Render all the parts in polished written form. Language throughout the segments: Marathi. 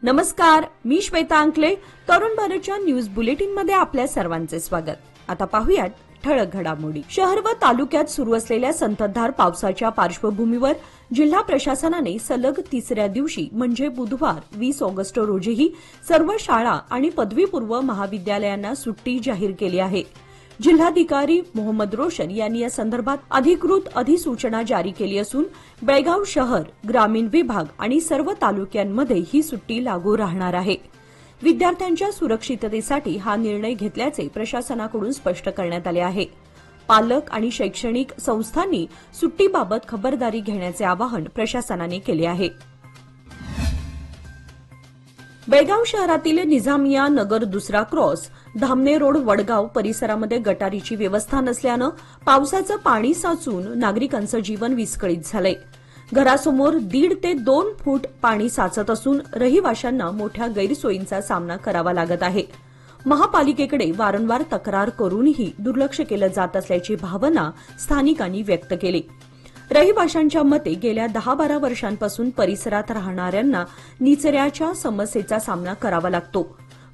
नमस्कार, मी श्वेता अंकले. तरुण भारतच्या न्यूज बुलेटिन मध्ये आपल्या सर्वांचे स्वागत. आता पाहूयात ठळक घडामोडी. शहर व तालुक्यात सुरू असलेल्या संततधार पावसाच्या पार्श्वभूमीवर जिल्हा प्रशासनाने सलग तिसऱ्या दिवशी म्हणजे बुधवार 20 ऑगस्ट रोजीही सर्व शाळा आणि पदवीपूर्व महाविद्यालयांना सुट्टी जाहीर केली आहे. जिल्हाधिकारी मोहम्मद रोशन यांनी या संदर्भात अधिकृत अधिसूचना जारी केली असून बेळगाव शहर, ग्रामीण विभाग आणि सर्व तालुक्यांमध्ये ही सुट्टी लागू राहणार आहे. विद्यार्थ्यांच्या सुरक्षिततेसाठी हा निर्णय घेतल्याचे प्रशासनाकडून स्पष्ट करण्यात आले आहे. पालक आणि शैक्षणिक संस्थांनी सुट्टीबाबत खबरदारी घेण्याचे आवाहन प्रशासनाने केले आहे. बेळगाव शहरातील निझामिया नगर दुसरा क्रॉस, धामणे रोड वडगाव परिसरामध्ये गटारीची व्यवस्था नसल्यानं पावसाचं पाणी साचून नागरिकांचं जीवन विस्कळीत झालंय. घरासमोर 1.5 ते 2 फूट पाणी साचत असून रहिवाशांना मोठ्या गैरसोयींचा सामना करावा लागत आहे. महापालिकेकडे वारंवार तक्रार करूनही दुर्लक्ष केलं जात असल्याची भावना स्थानिकांनी व्यक्त केली. रहिवाशांच्या मते गेल्या 10-12 वर्षांपासून परिसरात राहणाऱ्यांना निचऱ्याच्या समस्येचा सामना करावा लागतो.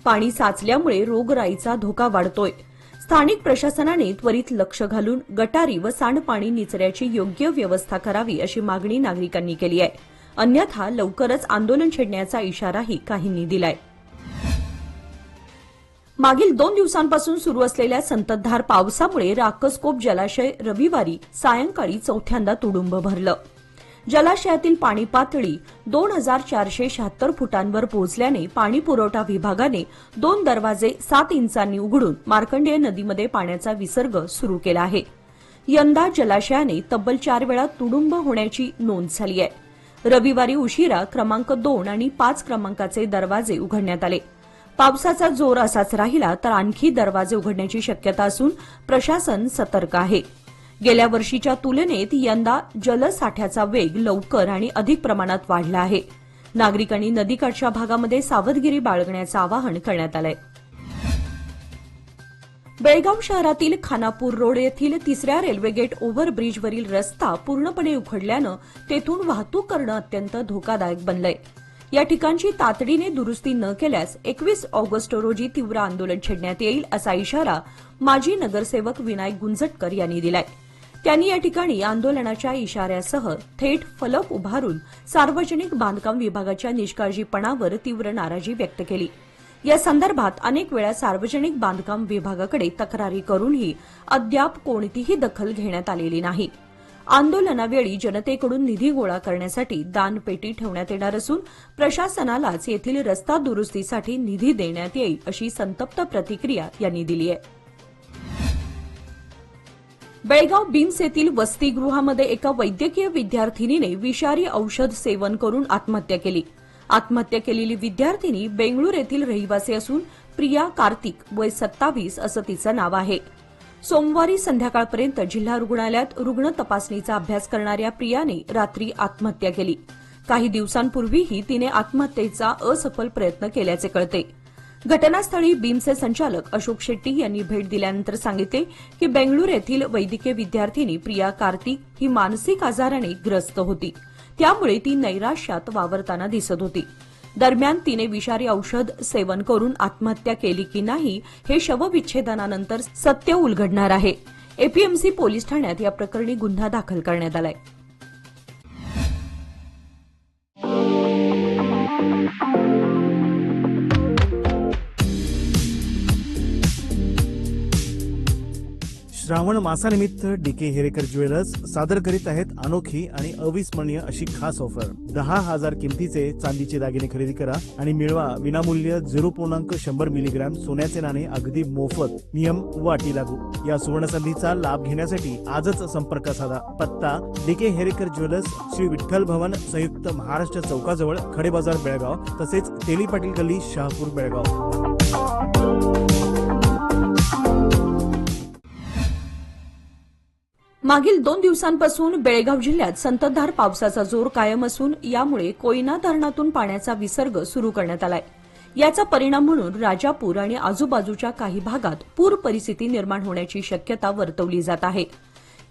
पाणी साचल्यामुळे रोगराईचा धोका वाढतोय. स्थानिक प्रशासनाने त्वरित लक्ष घालून गटारी व सांडपाणी निचऱ्याची योग्य व्यवस्था करावी अशी मागणी नागरिकांनी केली आहे. अन्यथा लवकरच आंदोलन छेडण्याचा इशाराही काहींनी दिलाय. मागील 2 दिवसांपासून सुरू असलेल्या संततधार पावसामुळे राकसकोप जलाशय रविवारी सायंकाळी चौथ्यांदा तुडुंब भरलं. जलाशयातील पाणी पातळी 2476 फुटांवर पोहोचल्याने पाणी पुरवठा विभागाने 2 दरवाजे 7 इंचांनी उघडून मार्कंडेय नदीमध्ये पाण्याचा विसर्ग सुरू केला आहे. यंदा जलाशयाने तब्बल 4 वेळा तुडुंब होण्याची नोंद झाली आहे. रविवारी उशिरा क्रमांक 2 आणि 5 क्रमांकाचे दरवाजे उघडण्यात आले. पावसाचा जोर असाच राहिला तर आणखी दरवाजे उघडण्याची शक्यता असून प्रशासन सतर्क आहे. गेल्या वर्षीच्या तुलनेत यंदा जलसाठ्याचा वेग लवकर आणि अधिक प्रमाणात वाढला आहे. नागरिकांनी नदीकाठच्या भागामध्ये सावधगिरी बाळगण्याचं आवाहन करण्यात आलं आहे. बेळगाव शहरातील खानापूर रोड येथील 3ऱ्या रेल्वे गेट ओव्हरब्रिजवरील रस्ता पूर्णपणे उखडल्यानं तेथून वाहतूक करणं अत्यंत धोकादायक बनलंय. या ठिकाणची तातडीने दुरुस्ती न केल्यास 21 ऑगस्ट रोजी तीव्र आंदोलन छेडण्यात येईल असा इशारा माजी नगरसेवक विनायक गुंजटकर यांनी दिलाय. त्यांनी या ठिकाणी आंदोलनाच्या इशाऱ्यासह थेट फलक उभारून सार्वजनिक बांधकाम विभागाच्या निष्काळजीपणावर तीव्र नाराजी व्यक्त केली. या संदर्भात अनेक वेळा सार्वजनिक बांधकाम विभागाकडे तक्रारी करूनही अद्याप कोणतीही दखल घेण्यात आलेली नाही. आंदोलनावेळी जनतेकडून निधी गोळा करण्यासाठी दानपेटी ठेवण्यात येणार असून प्रशासनालाच येथील रस्ता दुरुस्तीसाठी निधी देण्यात येईल अशी संतप्त प्रतिक्रिया यांनी दिली आहे. बेळगाव बीम्स येथील वसतिगृहामध्ये एका वैद्यकीय विद्यार्थिनीने विषारी औषध सेवन करून आत्महत्या केली. आत्महत्या केलेली विद्यार्थिनी बेंगळूर येथील रहिवासी असून प्रिया कार्तिक वय 27 असं तिचं नाव आहे. सोमवारी संध्याकाळपर्यंत जिल्हा रुग्णालयात रुग्ण तपासणीचा अभ्यास करणाऱ्या प्रियाने रात्री आत्महत्या केली. काही दिवसांपूर्वीही तिने आत्महत्येचा असफल प्रयत्न केल्याचे कळते. घटनास्थळी बीमचे संचालक अशोक शेट्टी यांनी भेट दिल्यानंतर सांगितले की बेंगळूर येथील वैद्यकीय विद्यार्थिनी प्रिया कार्तिक ही मानसिक आजाराने ग्रस्त होती. त्यामुळे ती नैराश्यात वावरताना दिसत होती. दरम्यान तिने विषारी औषध सेवन करून आत्महत्या केली की नाही हे शवविच्छेदनानंतर सत्य उलगडणार आहे. एपीएमसी पोलीस ठाण्यात या प्रकरणी गुन्हा दाखल करण्यात आलाय. श्रावण मासानिमित्त डीके हेरेकर ज्वेलर्स सादर करीत आहेत अनोखी आणि अविस्मरणीय अशी खास ऑफर. 10,000 किमतीचे चांदीचे दागिने खरेदी करा आणि मिळवा विनामूल्य 0.100 मिलीग्रॅम सोन्याचे नाणे अगदी मोफत. नियम व अटी लागू. या सुवर्णसंधीचा लाभ घेण्यासाठी आजच संपर्क साधा. पत्ता डीके हेरेकर ज्वेलर्स, श्री विठ्ठल भवन, संयुक्त महाराष्ट्र चौकाजवळ, खडे बाजार बेळगाव, तसेच तेली पाटील गल्ली, शहापूर बेळगाव. मागील 2 दिवसांपासून बेळगाव जिल्ह्यात संततधार पावसाचा जोर कायम असून यामुळे कोयना धरणातून पाण्याचा विसर्ग सुरू करण्यात आलाय. याचा परिणाम म्हणून राजापूर आणि आजूबाजूच्या काही भागात पूर परिस्थिती निर्माण होण्याची शक्यता वर्तवली जात आहे.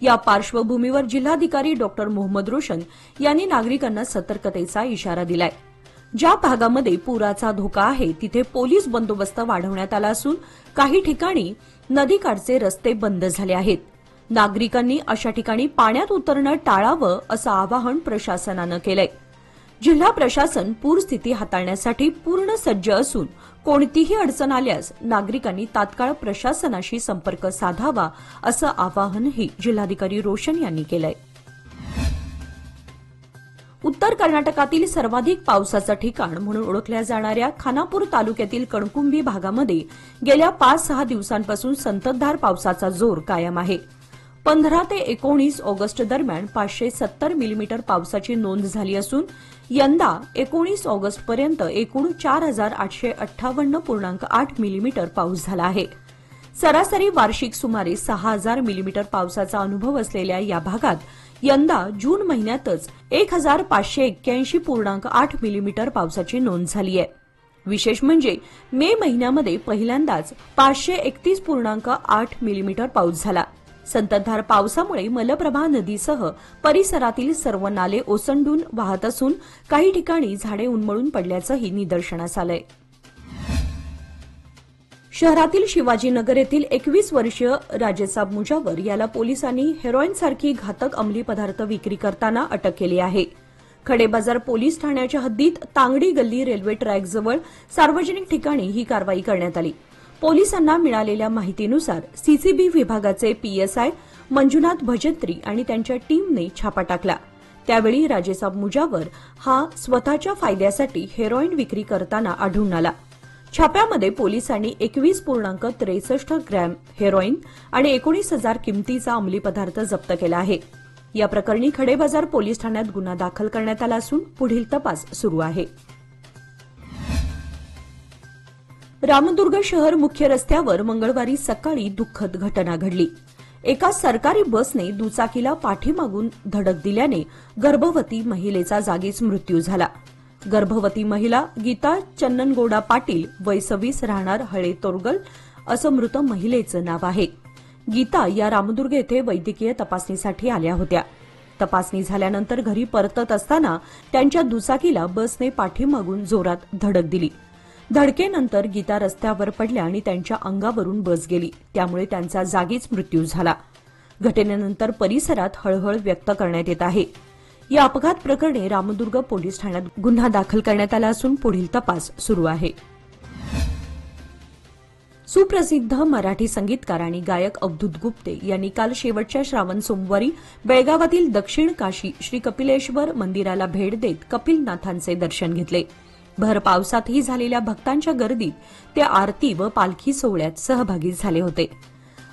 या पार्श्वभूमीवर जिल्हाधिकारी डॉ. मोहम्मद रोशन यांनी नागरिकांना सतर्कतेचा इशारा दिलाय. ज्या भागामध्ये पुराचा धोका आहे तिथे पोलीस बंदोबस्त वाढवण्यात आला असून काही ठिकाणी नदीकाठचे रस्ते बंद झाले आहेत. नागरिकांनी अशा ठिकाणी पाण्यात उतरणं टाळावं असं आवाहन प्रशासनानं केलंय. जिल्हा प्रशासन पूरस्थिती हाताळण्यासाठी पूर्ण सज्ज असून कोणतीही अडचण आल्यास नागरिकांनी तात्काळ प्रशासनाशी संपर्क साधावा असं आवाहनही जिल्हाधिकारी रोशन यांनी केलंय. उत्तर कर्नाटकातील सर्वाधिक पावसाचं ठिकाण म्हणून ओळखल्या जाणाऱ्या खानापूर तालुक्यातील कणकुंबी भागामध्ये गेल्या 5-6 दिवसांपासून संततधार पावसाचा जोर कायम आहे. 15 ते 19 ऑगस्ट दरम्यान 570 मिलीमीटर पावसाची नोंद झाली असून यंदा 19 ऑगस्टपर्यंत एकूण 4,858.8 मिलीमीटर पाऊस झाला आहे. सरासरी वार्षिक सुमारे 6,000 मिलीमीटर पावसाचा अनुभव असलेल्या या भागात यंदा जून महिन्यातच 1,581.8 मिलीमीटर पावसाची नोंद झाली आहे. विशेष म्हणजे मे महिन्यामध्ये पहिल्यांदाच 531.8 मिलीमीटर पाऊस झाला. संततधार पावसामुळे मलप्रभा नदीसह परिसरातील सर्व नाले ओसंडून वाहत असून काही ठिकाणी झाडे उन्मळून पडल्याचंही निदर्शनास आलंय. शहरातील शिवाजीनगर येथील 21 वर्षीय राजेसाब मुजावर याला पोलिसांनी हेरोईनसारखी घातक अंमली पदार्थ विक्री करताना अटक केली आहे. खडेबाजार पोलीस ठाण्याच्या हद्दीत तांगडी गल्ली रेल्वे ट्रॅकजवळ सार्वजनिक ठिकाणी ही कारवाई करण्यात आली. पोलिसांना मिळालेल्या माहितीनुसार सीसीबी विभागाचे पीएसआय मंजुनाथ भजंत्री आणि त्यांच्या टीमने छापा टाकला. त्यावेळी राजेसाब मुजावर हा स्वतःच्या फायद्यासाठी हेरोईन विक्री करताना आढळून आला. छाप्यामध्ये पोलिसांनी 21.63 ग्रॅम हेरोईन आणि 19,000 किमतीचा अंमली पदार्थ जप्त केला आहे. या प्रकरणी खडेबाजार पोलीस ठाण्यात गुन्हा दाखल करण्यात आला असून पुढील तपास सुरू आहे. रामदुर्ग शहर मुख्य रस्त्यावर मंगळवारी सकाळी दुःखद घटना घडली. एका सरकारी बसने दुचाकीला पाठीमागून धडक दिल्याने गर्भवती महिलेचा जागीच मृत्यू झाला. गर्भवती महिला गीता चन्ननगौडा पाटील वय 26 राहणार हळे तोरगल असं मृत महिलेचं नाव आहे. गीता या रामदुर्ग येथे वैद्यकीय तपासणीसाठी आल्या होत्या. तपासणी झाल्यानंतर घरी परतत असताना त्यांच्या दुचाकीला बसने पाठीमागून जोरात धडक दिली. धडकेनंतर गीता रस्त्यावर पडल्या आणि त्यांच्या अंगावरून बस गेली. त्यामुळे त्यांचा जागीच मृत्यू झाला. घटनेनंतर परिसरात हळहळ व्यक्त करण्यात येत आहे. या अपघात प्रकरणी रामदुर्ग पोलीस ठाण्यात गुन्हा दाखल करण्यात आला असून पुढील तपास सुरू आहे. सुप्रसिद्ध मराठी संगीतकार आणि गायक अवधूत गुप्ते यांनी काल शेवटच्या श्रावण सोमवारी बेळगावातील दक्षिण काशी श्री कपिलेश्वर मंदिराला भेट देत कपिलनाथांचे दर्शन घेतले. भर पावसातही झालेल्या भक्तांच्या गर्दीत ते आरती व पालखी सोहळ्यात सहभागी झाले होते.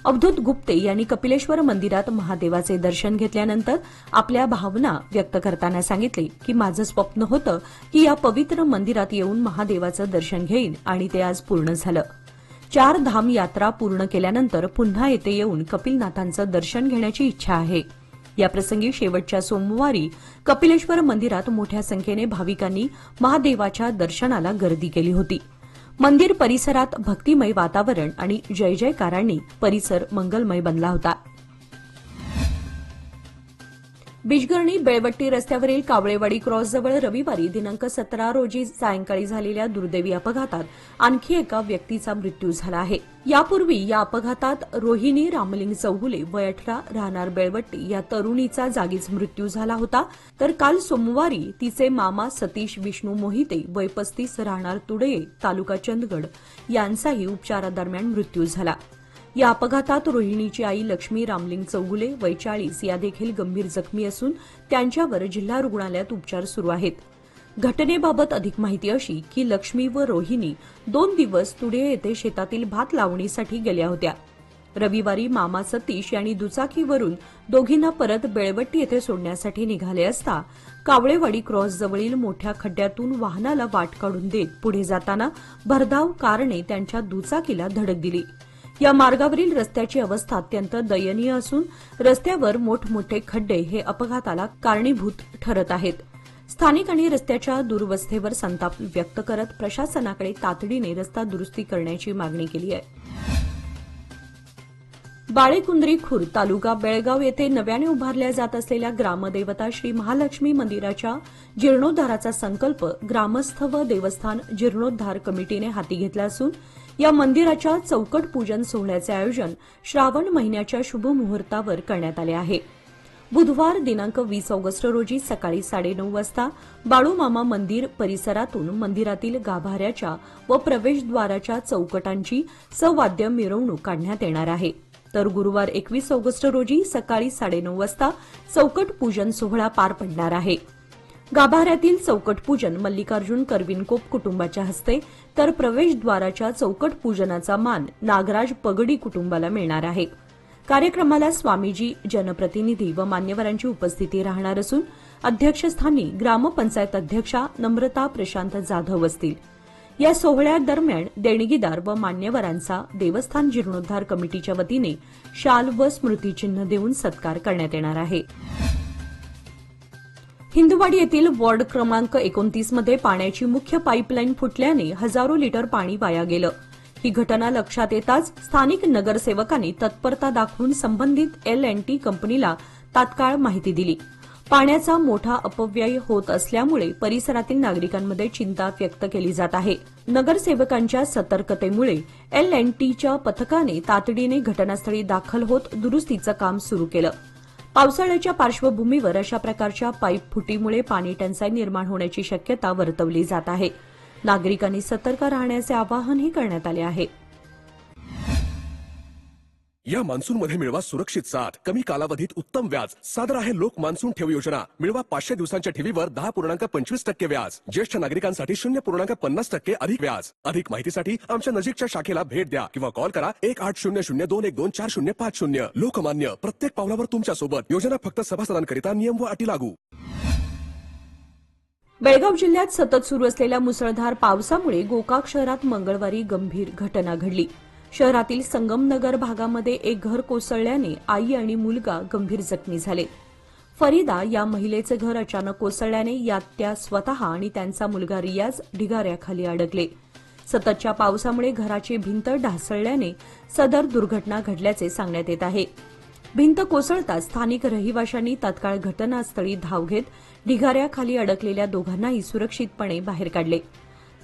अवधूत गुप्ते यांनी कपिलेश्वर मंदिरात महादेवाचे दर्शन घेतल्यानंतर आपल्या भावना व्यक्त करताना सांगितले की माझं स्वप्न होतं की या पवित्र मंदिरात येऊन महादेवाचं दर्शन घेईन आणि ते आज पूर्ण झालं. 4 धाम यात्रा पूर्ण केल्यानंतर पुन्हा येथे येऊन कपिलनाथांचं दर्शन घेण्याची इच्छा आहे. याप्रसंगी शेवटच्या सोमवारी कपिलेश्वर मंदिरात मोठ्या संख्येने भाविकांनी महादेवाच्या दर्शनाला गर्दी केली होती. मंदिर परिसरात भक्तिमय वातावरण आणि जय जयकारांनी परिसर मंगलमय बनला होता. बिजगर्णी बेळवट्टी रस्त्यावरील कावळेवाडी क्रॉसजवळ रविवारी दिनांक 17 रोजी सायंकाळी झालेल्या दुर्दैवी अपघातात आणखी एका व्यक्तीचा मृत्यू झाला आहे. यापूर्वी या अपघातात रोहिणी रामलिंग चौगुले वय 18 राहणार बेळवट्टी या तरुणीचा जागीच मृत्यू झाला होता. तर काल सोमवारी तिचे मामा सतीश विष्णू मोहिते वय 35 राहणार तुडये तालुका चंदगड यांचाही उपचारादरम्यान मृत्यू झाला. या अपघातात रोहिणीची आई लक्ष्मी रामलिंग चौगुले वय 40 या देखील गंभीर जखमी असून त्यांच्यावर जिल्हा रुग्णालयात उपचार सुरू आहेत. घटनेबाबत अधिक माहिती अशी की लक्ष्मी व रोहिणी 2 दिवस तुडे येथे शेतातील भात लावणीसाठी गेल्या होत्या. रविवारी मामा सतीश यांनी दुचाकीवरून दोघींना परत बेळवट्टी येथे सोडण्यासाठी निघाले असता कावळेवाडी क्रॉसजवळील मोठ्या खड्ड्यातून वाहनाला वाट काढून देत पुढे जाताना भरधाव कारने त्यांच्या दुचाकीला धडक दिली. या मार्गावरील रस्त्याची अवस्था अत्यंत दयनीय असून रस्त्यावर मोठमोठे खड्डे हे अपघाताला कारणीभूत ठरत आहेत. स्थानिकांनी रस्त्याच्या दुरवस्थेवर संताप व्यक्त करत प्रशासनाकडे तातडीने रस्ता दुरुस्ती करण्याची मागणी केली आहे. बाळेकुंद्री खुर्द तालुका बेळगाव येथे नव्याने उभारल्या जात असलेल्या ग्रामदेवता श्री महालक्ष्मी मंदिराच्या जीर्णोद्धाराचा संकल्प ग्रामस्थ व देवस्थान जीर्णोद्धार कमिटीने हाती घेतला असून या मंदिराच्या चौकट पूजन सोहळ्याचे आयोजन श्रावण महिन्याच्या शुभ मुहूर्तावर करण्यात आले आहे। बुधवार दिनांक 20 ऑगस्ट रोजी सकाळी 9:30 वाजता बाळूमामा मंदिर परिसरातून मंदिरातील गाभाऱ्याच्या व प्रवेशद्वाराच्या चौकटांची सवाद्य मिरवणूक काढण्यात येणार आहे। तर गुरुवार 21 ऑगस्ट रोजी सकाळी 9:30 वाजता चौकट पूजन सोहळा पार पडणार आहे। गाभाऱ्यातील चौकट पूजन मल्लिकार्जुन करविनकोप कुटुंबाच्या हस्ते तर प्रवेशद्वाराच्या चौकट पूजनाचा मान नागराज पगडी कुटुंबाला मिळणार आहे। कार्यक्रमाला स्वामीजी, जनप्रतिनिधी व मान्यवरांची उपस्थिती राहणार असून अध्यक्षस्थानी ग्रामपंचायत अध्यक्षा नम्रता प्रशांत जाधव असतील। या सोहळ्यादरम्यान देणगीदार व मान्यवरांचा देवस्थान जीर्णोद्धार कमिटीच्या वतीने शाल व स्मृतिचिन्ह देऊन सत्कार करण्यात येणार आहे। हिंदवाडी येथील वॉर्ड क्रमांक 29 मध्ये पाण्याची मुख्य पाईपलाईन फुटल्याने हजारो लिटर पाणी वाया गेलं। ही घटना लक्षात येताच स्थानिक नगरसेवकांनी तत्परता दाखवून संबंधित L&T कंपनीला तात्काळ माहिती दिली। पाण्याचा मोठा अपव्यय होत असल्यामुळे परिसरातील नागरिकांमध्ये चिंता व्यक्त केली जात आहे। नगरसेवकांच्या सतर्कतेमुळे L&Tच्या पथकाने तातडीने घटनास्थळी दाखल होत दुरुस्तीचं काम सुरू केलं। पावसाळ्याच्या पार्श्वभूमीवर अशा प्रकारच्या पाईप फुटीमुळे पाणी टंचाई निर्माण होण्याची शक्यता वर्तवली जात आहे। नागरिकांनी सतर्क राहण्याचे आवाहनही करण्यात आले आहे। या मान्सूनमध्ये मिळवा सुरक्षित साथ, कमी कालावधीत उत्तम व्याज। सादर आहे लोक मान्सून ठेव योजना। मिळवा 500 दिवसांच्या ठेवीवर 10.25% व्याज। ज्येष्ठ नागरिकांसाठी 0.50% अधिक व्याज। अधिक माहितीसाठी आमच्या नजीकच्या शाखेला भेट द्या किंवा कॉल करा 1800-212-4050। लोकमान्य, प्रत्येक पावलावर तुमच्या सोबत। योजना फक्त सभासदांकरिता, नियम व अटी लागू। बेळगाव जिल्ह्यात सतत सुरू असलेल्या मुसळधार पावसामुळे गोकाक शहरात मंगळवारी गंभीर घटना घडली। शहरातील संगमनगर भागामध्ये एक घर कोसळल्याने आई आणि मुलगा गंभीर जखमी झाले। फरीदा या महिलेचे घर अचानक कोसळल्याने यात त्या स्वतः आणि त्यांचा मुलगा रियाज ढिगाऱ्याखाली अडकले। सततच्या पावसामुळे घराची भिंत ढासळल्याने सदर दुर्घटना घडल्याचे सांगण्यात येत आहे। भिंत कोसळताच स्थानिक रहिवाशांनी तात्काळ घटनास्थळी धाव घेत ढिगाऱ्याखाली अडकलेल्या दोघांनाही सुरक्षितपणे बाहेर काढले।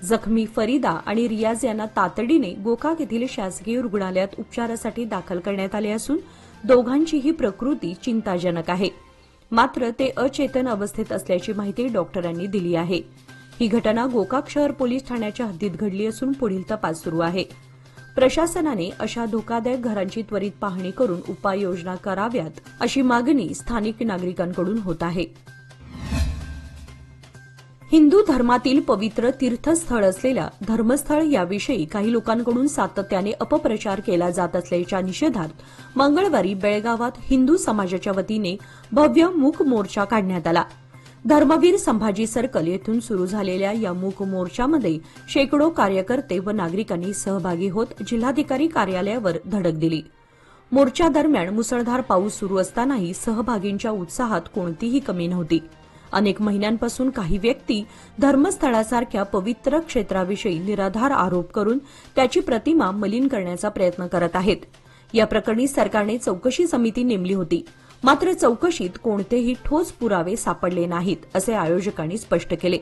जखमी फरीदा आणि रियाज यांना तातडीने गोकाक येथील शासकीय रुग्णालयात उपचारासाठी दाखल करण्यात आले असून दोघांचीही प्रकृती चिंताजनक आहे। मात्र ते अचेतन अवस्थेत असल्याची माहिती डॉक्टरांनी दिली आहे। ही घटना गोकाक शहर पोलीस ठाण्याच्या हद्दीत घडली असून पुढील तपास सुरू आहे। प्रशासनाने अशा धोकादायक घरांची त्वरित पाहणी करून उपाययोजना कराव्यात अशी मागणी स्थानिक नागरिकांकडून होत आहे। हिंदू धर्मातील पवित्र तीर्थस्थळ असलेल्या धर्मस्थळ याविषयी काही लोकांकडून सातत्याने अपप्रचार केला जात असल्याच्या निषेधार्थ मंगळवारी बेळगावात हिंदू समाजाच्या वतीने भव्य मूक मोर्चा काढण्यात आला। धर्मवीर संभाजी सर्कल येथून सुरू झालेल्या या मूक मोर्चामध्ये शेकडो कार्यकर्ते व नागरिकांनी सहभागी होत जिल्हाधिकारी कार्यालयावर धडक दिली। मोर्चादरम्यान मुसळधार पाऊस सुरू असतानाही सहभागींच्या उत्साहात कोणतीही कमी नव्हती। अनेक महिन्यांपासून काही व्यक्ती धर्मस्थळासारख्या पवित्र क्षेत्राविषयी निराधार आरोप करून त्याची प्रतिमा मलिन करण्याचा प्रयत्न करत आहेत। या प्रकरणी सरकारने चौकशी समिती नेमली होती, मात्र चौकशीत कोणतेही ठोस पुरावे सापडले नाहीत असे आयोजकांनी स्पष्ट केले।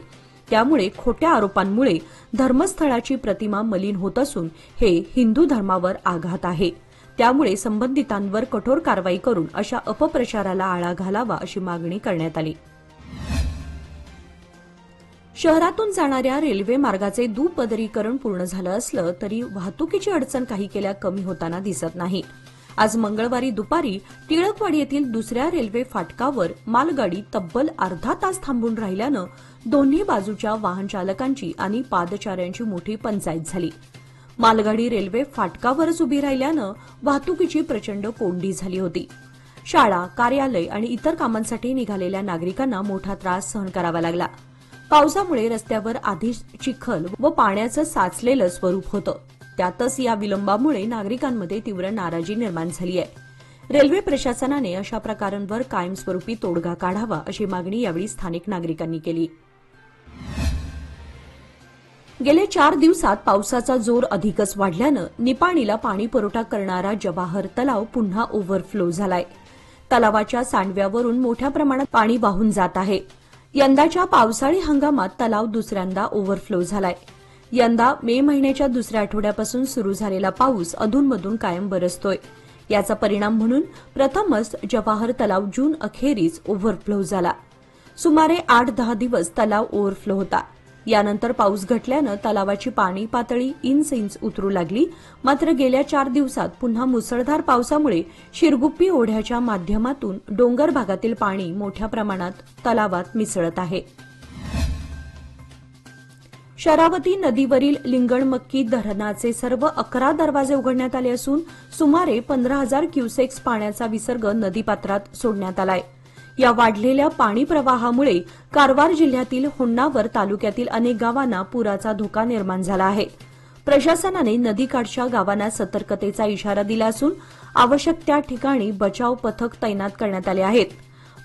त्यामुळे खोट्या आरोपांमुळे धर्मस्थळाची प्रतिमा मलिन होत असून हे हिंदू धर्मावर आघात आहे। त्यामुळे संबंधितांवर कठोर कारवाई करून अशा अपप्रचाराला आळा घालावा अशी मागणी करण्यात आली। शहरातून जाणाऱ्या रेल्वे मार्गाचे दुपदरीकरण पूर्ण झालं असलं तरी वाहतुकीची अडचण काही केल्या कमी होताना दिसत नाही। आज मंगळवारी दुपारी टिळकवाडी येथील दुसऱ्या रेल्वे फाटकावर मालगाडी तब्बल अर्धा तास थांबून राहिल्यानं दोन्ही बाजूच्या वाहन चालकांची आणि पादचाऱ्यांची मोठी पंचायत झाली। मालगाडी रेल्वे फाटकावरच उभी राहिल्यानं वाहतुकीची प्रचंड कोंडी झाली होती। शाळा, कार्यालय आणि इतर कामांसाठी निघालेल्या नागरिकांना मोठा त्रास सहन करावा लागला। पावसामुळे रस्त्यावर आधीच चिखल व पाण्याचं साचलेलं स्वरूप होतं। त्यातच या विलंबामुळे नागरिकांमध्ये तीव्र नाराजी निर्माण झाली आहे। रेल्वे प्रशासनाने अशा प्रकारांवर कायमस्वरूपी तोडगा काढावा अशी मागणी यावेळी स्थानिक नागरिकांनी केली। गेल्या 4 दिवसात पावसाचा जोर अधिकच वाढल्यानं निपाणीला पाणी पुरवठा करणारा जवाहर तलाव पुन्हा ओव्हरफ्लो झालाय. तलावाच्या सांडव्यावरून मोठ्या प्रमाणात पाणी वाहून जात आहे. यंदाच्या पावसाळी हंगामात तलाव दुसऱ्यांदा ओव्हरफ्लो झालाय. यंदा मे महिन्याच्या दुसऱ्या आठवड्यापासून सुरू झालेला पाऊस अधूनमधून कायम बरसतोय. याचा परिणाम म्हणून प्रथमच जवाहर तलाव जून अखेरीस ओव्हरफ्लो झाला. सुमारे 8-10 दिवस तलाव ओव्हरफ्लो होता. यानंतर पाऊस घटल्यानं तलावाची पाणी पातळी इंच उतरू लागली. मात्र गेल्या 4 दिवसात पुन्हा मुसळधार पावसामुळे शिरगुप्पी ओढ्याच्या माध्यमातून डोंगर भागातील पाणी मोठ्या प्रमाणात तलावात मिसळत आहे. शरावती नदीवरील लिंगणमक्की धरणाचे सर्व 11 दरवाजे उघडण्यात आले असून सुमारे 15,000 क्युसेक्स पाण्याचा विसर्ग नदीपात्रात सोडण्यात आलाय. या वाढलेल्या पाणी प्रवाहामुळे कारवार जिल्ह्यातील होन्नावर तालुक्यातील अनेक गावांना पुराचा धोका निर्माण झाला आहे. प्रशासनाने नदीकाठच्या गावांना सतर्कतेचा इशारा दिला असून आवश्यक त्या ठिकाणी बचाव पथक तैनात करण्यात आले आहेत.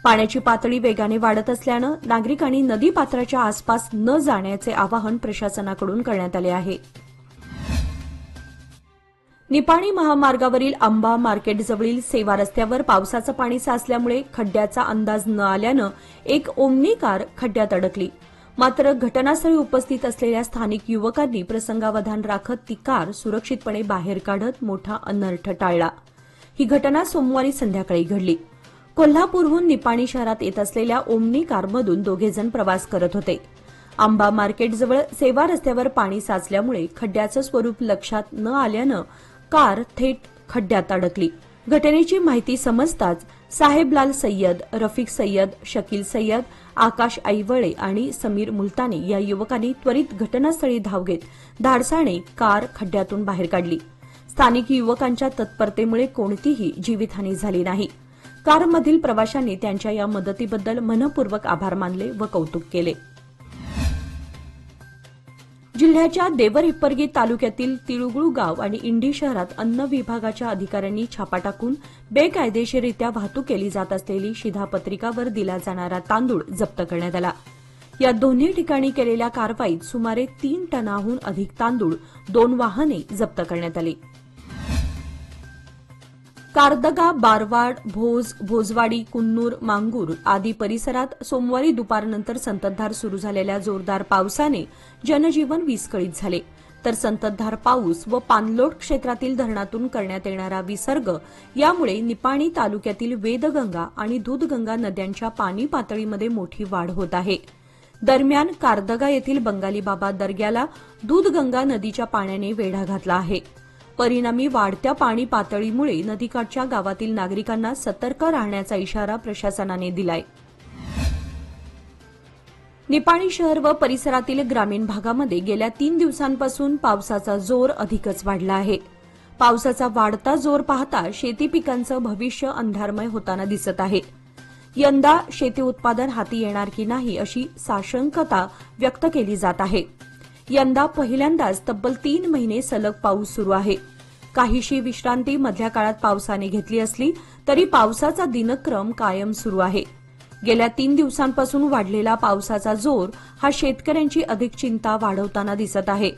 पाण्याची पातळी वेगाने वाढत असल्यानं नागरिकांनी नदीपात्राच्या आसपास न जाण्याचे आवाहन प्रशासनाकडून करण्यात आले आहे. निपाणी महामार्गावरील आंबा मार्केटजवळील सेवा रस्त्यावर पावसाचं पाणी साचल्यामुळे खड्ड्याचा अंदाज न आल्यानं एक ओमनी कार खड्ड्यात अडकली. मात्र घटनास्थळी उपस्थित असलेल्या स्थानिक युवकांनी प्रसंगावधान राखत ती कार सुरक्षितपणे बाहेर काढत मोठा अनर्थ टाळला. ही घटना सोमवारी संध्याकाळी घडली. कोल्हापूरहून निपाणी शहरात येत असलेल्या ओमनी कारमधून दोघेजण प्रवास करत होते. आंबा मार्केटजवळ सेवा रस्त्यावर पाणी साचल्यामुळे खड्ड्याचं स्वरूप लक्षात न आल्यानं कार थेट खड्ड्यात अडकली. घटनेची माहिती समजताच साहेबलाल सय्यद, रफिक सय्यद, शकील सय्यद, आकाश ऐवळे आणि समीर मुलतानी या युवकांनी त्वरित घटनास्थळी धाव घेत धाडसाने कार खड्ड्यातून बाहेर काढली. स्थानिक युवकांच्या तत्परतेमुळे कोणतीही जीवितहानी झाली नाही. कारमधील प्रवाशांनी त्यांच्या या मदतीबद्दल मनपूर्वक आभार मानले व कौतुक केले. जिल्ह्याच्या देवरहिप्परगी तालुक्यातील तिळुगुळ गाव आणि इंडी शहरात अन्न विभागाच्या अधिकाऱ्यांनी छापा टाकून बेकायदेशीररित्या वाहतूक केली जात असलेली शिधापत्रिकावर दिला जाणारा तांदूळ जप्त करण्यात आला. या दोन्ही ठिकाणी केलेल्या कारवाईत सुमारे 3 टनाहून अधिक तांदूळ, 2 वाहने जप्त करण्यात आली. कारदगा, बारवाड, भोजवाडी, कुन्नूर, मांगूर आदी परिसरात सोमवारी दुपारनंतर संततधार सुरू झालेल्या जोरदार पावसाने जनजीवन विस्कळीत झाले. तर संततधार पाऊस व पाणलोट क्षेत्रातील धरणातून करण्यात येणारा विसर्ग यामुळे निपाणी तालुक्यातील वेदगंगा आणि दूधगंगा नद्यांच्या पाणी पातळीमध्ये मोठी वाढ होत आहे. दरम्यान कारदगा येथील बंगाली बाबा दर्ग्याला दूधगंगा नदीच्या पाण्याने वेढा घातला आहे. परिणामी वाढत्या पाणी पातळीमुळे नदीकाठच्या गावातील नागरिकांना सतर्क राहण्याचा इशारा प्रशासनाने दिलाय. निपाणी शहर व परिसरातील ग्रामीण भागामध्ये गेल्या 3 दिवसांपासून पावसाचा जोर अधिकच वाढला आहे. पावसाचा वाढता जोर पाहता शेती पिकांचं भविष्य अंधारमय होताना दिसत आहे. यंदा शेती उत्पादन हाती येणार की नाही अशी साशंकता व्यक्त केली जात आहे. यंदा पहिल्यांदाच तब्बल 3 महिने सलग पाऊस सुरू आहे. काहीशी विश्रांती मधल्या काळात पावसाने घेतली असली तरी पावसाचा दिनक्रम कायम सुरू आहे. गेल्या 3 दिवसांपासून वाढलेला पावसाचा जोर हा शेतकऱ्यांची अधिक चिंता वाढवताना दिसत आहे.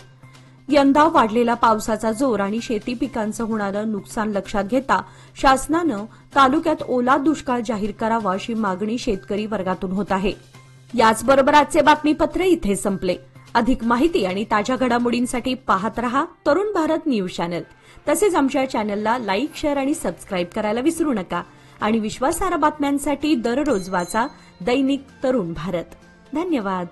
यंदा वाढलेला पावसाचा जोर आणि शेती पिकांचं होणारं नुकसान लक्षात घेता शासनानं तालुक्यात ओला दुष्काळ जाहीर करावा अशी मागणी शेतकरी वर्गातून होत आहे. याचबरोबर आजचे बातमीपत्र इथे संपले. अधिक माहिती आणि ताज्या घडामोडींसाठी पाहत रहा तरुण भारत न्यूज चॅनल. तसेच आमच्या चॅनलला लाईक, शेअर आणि सबस्क्राईब करायला विसरू नका. आणि विश्वासार्ह बातम्यांसाठी दररोज वाचा दैनिक तरुण भारत. धन्यवाद.